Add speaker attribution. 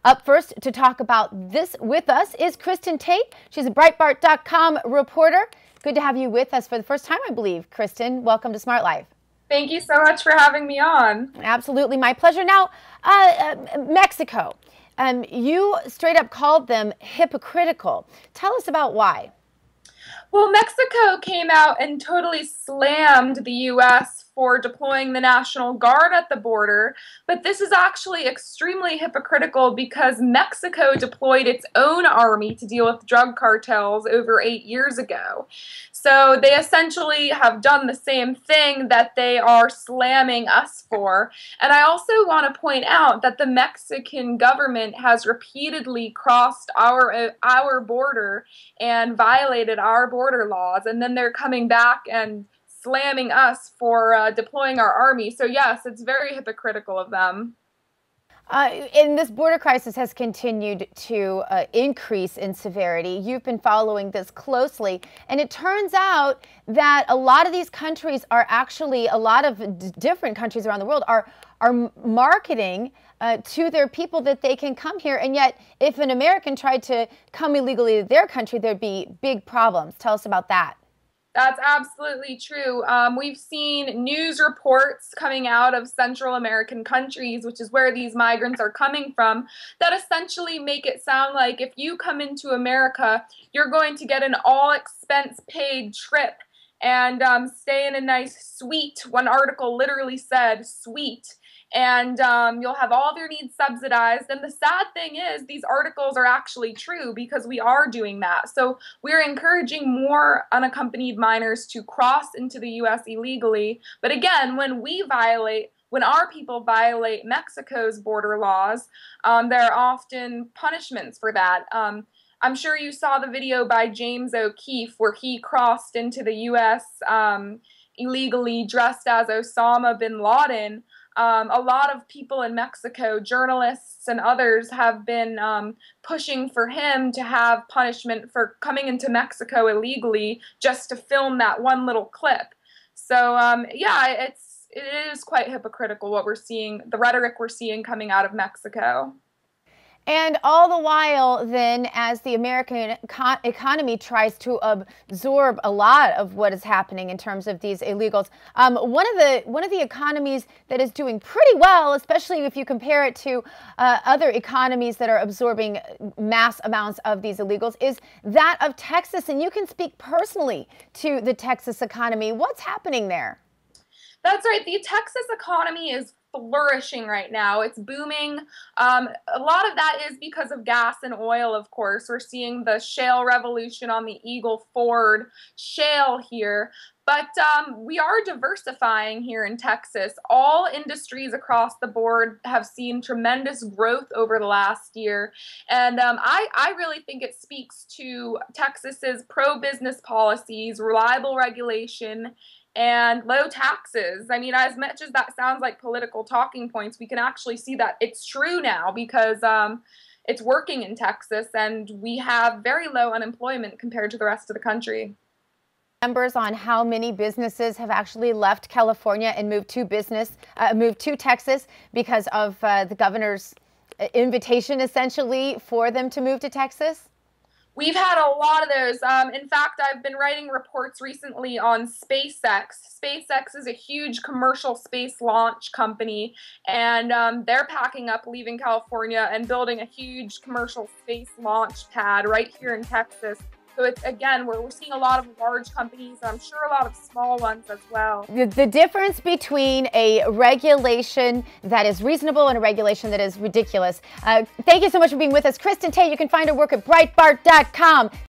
Speaker 1: Up first to talk about this with us is Kristin Tate. She's a Breitbart.com reporter. Good to have you with us for the first time, I believe. Kristin, welcome to Smart Life.
Speaker 2: Thank you so much for having me on.
Speaker 1: Absolutely, my pleasure. Now, Mexico, you straight up called them hypocritical. Tell us about why.
Speaker 2: Well, Mexico came out and totally slammed the U.S. for deploying the National Guard at the border, but this is actually extremely hypocritical because Mexico deployed its own army to deal with drug cartels over 8 years ago. So they essentially have done the same thing that they are slamming us for. And I also want to point out that the Mexican government has repeatedly crossed our border and violated our border laws, and then they're coming back and slamming us for deploying our army. So yes, it's very hypocritical of them.
Speaker 1: And this border crisis has continued to increase in severity. You've been following this closely, and it turns out that a lot of these countries are actually, a lot of different countries around the world are marketing to their people that they can come here, and yet if an American tried to come illegally to their country, there'd be big problems. Tell us about that.
Speaker 2: That's absolutely true. We've seen news reports coming out of Central American countries, which is where these migrants are coming from, that essentially make it sound like if you come into America, you're going to get an all-expense-paid trip and stay in a nice suite. One article literally said suite. And you'll have all of your needs subsidized. And the sad thing is these articles are actually true because we are doing that. So we're encouraging more unaccompanied minors to cross into the U.S. illegally. But again, when our people violate Mexico's border laws, there are often punishments for that. I'm sure you saw the video by James O'Keefe where he crossed into the U.S. Illegally dressed as Osama bin Laden. A lot of people in Mexico, journalists and others, have been pushing for him to have punishment for coming into Mexico illegally just to film that one little clip. So yeah, it is quite hypocritical what we're seeing, the rhetoric we're seeing coming out of Mexico.
Speaker 1: And all the while, then, as the American economy tries to absorb a lot of what is happening in terms of these illegals, one of the economies that is doing pretty well, especially if you compare it to other economies that are absorbing mass amounts of these illegals, is that of Texas. And you can speak personally to the Texas economy. What's happening there?
Speaker 2: That's right. The Texas economy is flourishing right now. It's booming. A lot of that is because of gas and oil, of course. We're seeing the shale revolution on the Eagle Ford shale here. But we are diversifying here in Texas. All industries across the board have seen tremendous growth over the last year. And I really think it speaks to Texas's pro-business policies, reliable regulation, and low taxes. I mean, as much as that sounds like political talking points, we can actually see that it's true now because it's working in Texas and we have very low unemployment compared to the rest of the country.
Speaker 1: Numbers on how many businesses have actually left California and moved to Texas because of the governor's invitation, essentially, for them to move to Texas?
Speaker 2: We've had a lot of those. In fact, I've been writing reports recently on SpaceX. SpaceX is a huge commercial space launch company, and they're packing up, leaving California, and building a huge commercial space launch pad right here in Texas. So it's, again, we're seeing a lot of large companies, and I'm sure a lot of small ones as well.
Speaker 1: The difference between a regulation that is reasonable and a regulation that is ridiculous. Thank you so much for being with us. Kristin Tate, you can find her work at Breitbart.com.